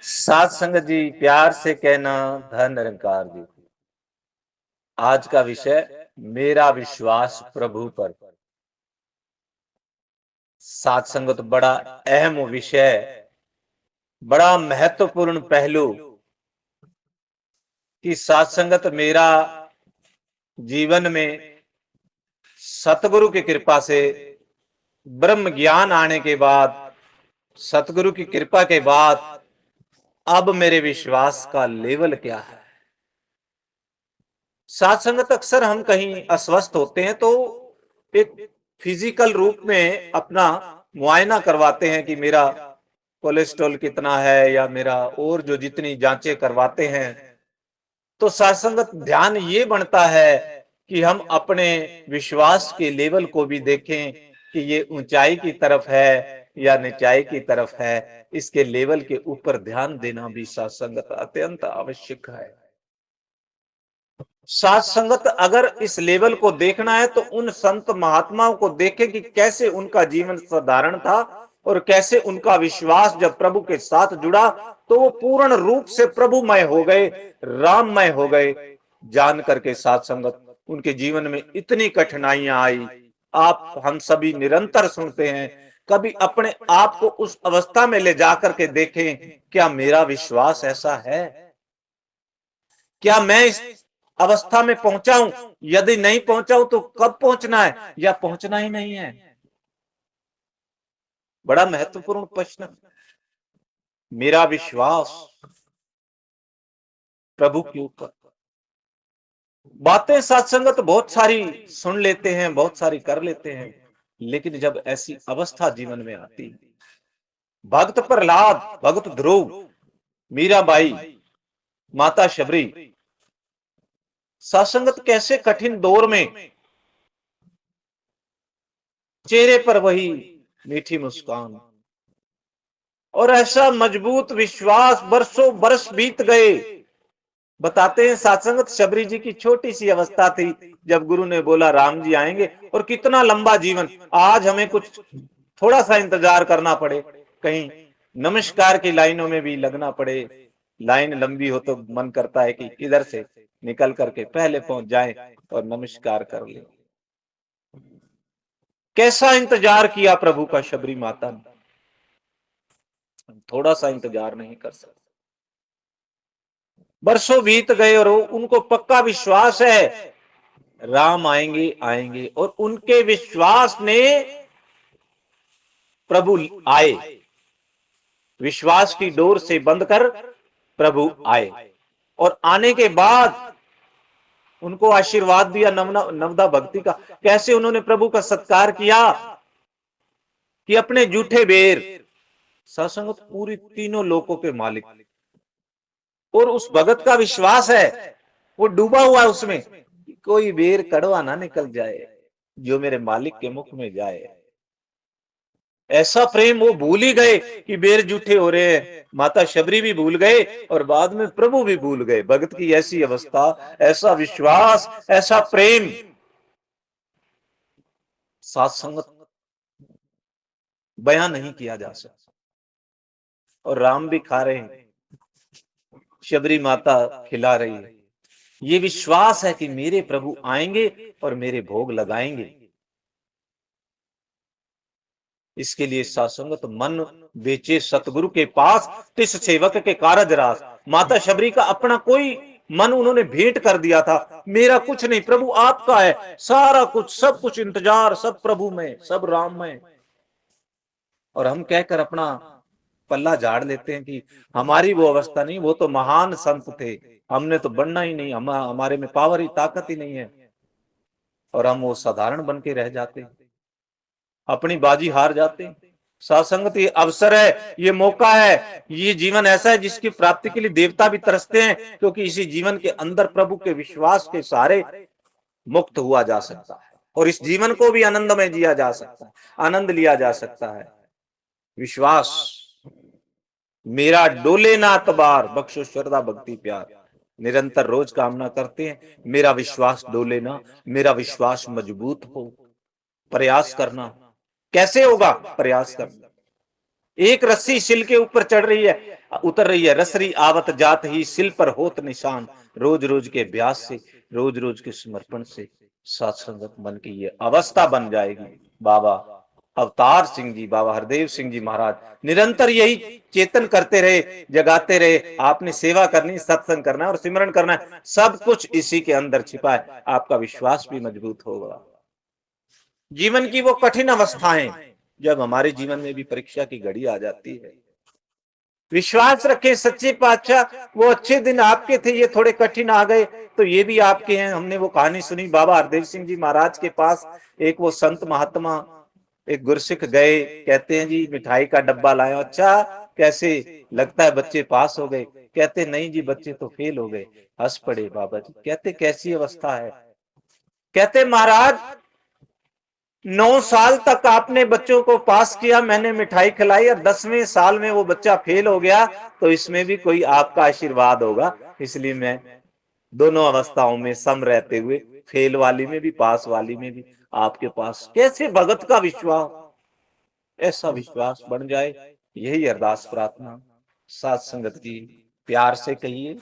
सात संगत जी, प्यार से कहना धन निरंकार जी। आज का विषय मेरा विश्वास प्रभु पर। सात संगत बड़ा अहम विषय, बड़ा महत्वपूर्ण पहलू कि सात संगत मेरा जीवन में सतगुरु की कृपा से ब्रह्म ज्ञान आने के बाद, सतगुरु की कृपा के बाद अब मेरे विश्वास का लेवल क्या है। सात संगत अक्सर हम कहीं अस्वस्थ होते हैं तो एक फिजिकल रूप में अपना मुआयना करवाते हैं कि मेरा कोलेस्ट्रॉल कितना है या मेरा और जो जितनी जांचें करवाते हैं। तो सात संगत ध्यान ये बनता है कि हम अपने विश्वास के लेवल को भी देखें कि ये ऊंचाई की तरफ है या निचाई की तरफ है। इसके लेवल के ऊपर ध्यान देना भी सात संगत अत्यंत आवश्यक है। सात संगत अगर इस लेवल को देखना है तो उन संत महात्माओं को देखें कि कैसे उनका जीवन साधारण था और कैसे उनका विश्वास जब प्रभु के साथ जुड़ा तो वो पूर्ण रूप से प्रभुमय हो गए, राममय हो गए। जान करके सात संगत उनके जीवन में इतनी कठिनाइयां आई। आप हम सभी निरंतर सुनते हैं, कभी अपने आप को उस अवस्था में ले जाकर के देखें, क्या मेरा विश्वास ऐसा है? क्या मैं इस अवस्था में पहुंचा हूं? यदि नहीं पहुंचा हूं तो कब पहुंचना है या पहुंचना ही नहीं है? बड़ा महत्वपूर्ण प्रश्न। मेरा विश्वास प्रभु के ऊपर। बातें सत्संगत बहुत सारी सुन लेते हैं, बहुत सारी कर लेते हैं, लेकिन जब ऐसी अवस्था जीवन में आती, भक्त प्रहलाद, भक्त ध्रुव, मीराबाई, माता शबरी, सत्संगत कैसे कठिन दौर में चेहरे पर वही मीठी मुस्कान और ऐसा मजबूत विश्वास, बरसों बरस बीत गए। बताते हैं सत्संगत शबरी जी की छोटी सी अवस्था थी जब गुरु ने बोला राम जी आएंगे, और कितना लंबा जीवन। आज हमें कुछ थोड़ा सा इंतजार करना पड़े, कहीं नमस्कार की लाइनों में भी लगना पड़े, लाइन लंबी हो तो मन करता है कि इधर से निकल करके पहले पहुंच जाए और नमस्कार कर ले। कैसा इंतजार किया प्रभु का शबरी माता ने, थोड़ा सा इंतजार नहीं कर सकते। बरसों बीत गए और उनको पक्का विश्वास है राम आएंगे आएंगे, और उनके विश्वास ने प्रभु आए। विश्वास की डोर से बंध कर प्रभु आए, और आने के बाद उनको आशीर्वाद दिया नवदा भक्ति का। कैसे उन्होंने प्रभु का सत्कार किया कि अपने जूठे बेर, सत्संगत पूरी तीनों लोकों के मालिक, और उस भगत का विश्वास है, वो डूबा हुआ है उसमें, कोई बेर कड़वा ना निकल जाए जो मेरे मालिक के मुख में जाए। ऐसा प्रेम वो भूल ही गए कि बेर जूठे हो रहे हैं। माता शबरी भी भूल गए और बाद में प्रभु भी भूल गए। भगत की ऐसी अवस्था, ऐसा विश्वास, ऐसा प्रेम सात संगत बयां नहीं किया जा सकता। और राम भी खा रहे हैं, शबरी माता खिला रही है। ये विश्वास है कि मेरे प्रभु आएंगे और मेरे भोग लगाएंगे। इसके लिए सत्संगत मन बेचे सतगुरु के पास, तिस सेवक के कारज रास। माता शबरी का अपना कोई मन उन्होंने भेंट कर दिया था, मेरा कुछ नहीं, प्रभु आपका है सारा कुछ, सब कुछ इंतजार, सब प्रभु में, सब राम में। और हम कहकर अपना पल्ला झाड़ लेते हैं कि हमारी वो अवस्था नहीं, वो तो महान संत थे, हमने तो बनना ही नहीं, हमारे में पावर ही, ताकत ही नहीं है, और हम वो साधारण बन के रह जाते हैं, अपनी बाजी हार जाते हैं। सत्संगत ये अवसर है, ये मौका है, ये जीवन ऐसा है जिसकी प्राप्ति के लिए देवता भी तरसते हैं, क्योंकि इसी जीवन के अंदर प्रभु के विश्वास के सहारे मुक्त हुआ जा सकता है और इस जीवन को भी आनंदमय जिया जा सकता है, आनंद लिया जा सकता है। विश्वास मेरा डोले ना अतबार, बख्शो श्रद्धा भक्ति प्यार। निरंतर रोज कामना करते हैं मेरा विश्वास डोले ना, मेरा विश्वास मजबूत हो। प्रयास करना कैसे होगा? प्रयास करना। एक रस्सी सिल के ऊपर चढ़ रही है, उतर रही है, रसरी आवत जात ही सिल पर होत निशान। रोज रोज के अभ्यास से, रोज रोज के समर्पण से सत्संगत मन की ये अवस्था बन जाएगी। बाबा अवतार सिंह जी, बाबा हरदेव सिंह जी महाराज निरंतर यही चेतन करते रहे, जगाते रहे, आपने सेवा करनी, सत्संग करना और सिमरन करना है, सब कुछ इसी के अंदर छिपा है। आपका विश्वास भी मजबूत होगा। जीवन की वो कठिन अवस्थाएं, जब हमारे जीवन में भी परीक्षा की घड़ी आ जाती है, विश्वास रखें सच्चे पातशाह, वो अच्छे दिन आपके थे, ये थोड़े कठिन आ गए तो ये भी आपके हैं। हमने वो कहानी सुनी, बाबा हरदेव सिंह जी महाराज के पास एक वो संत महात्मा, एक गुरसिख गए, कहते हैं जी मिठाई का डब्बा लाए। अच्छा कैसे, लगता है बच्चे पास हो गए। कहते नहीं जी बच्चे तो फेल हो गए। हंस पड़े बाबा जी, कहते कैसी अवस्था है। कहते महाराज 9 साल तक आपने बच्चों को पास किया, मैंने मिठाई खिलाई, और 10वें साल में वो बच्चा फेल हो गया, तो इसमें भी कोई आपका आशीर्वाद होगा। इसलिए मैं दोनों अवस्थाओं में सम रहते हुए, फेल वाली में भी पास वाली में भी आपके पास। कैसे भगत का विश्वास, ऐसा विश्वास बन जाए, यही अरदास प्रार्थना साथ संगत की प्यार से कहिए।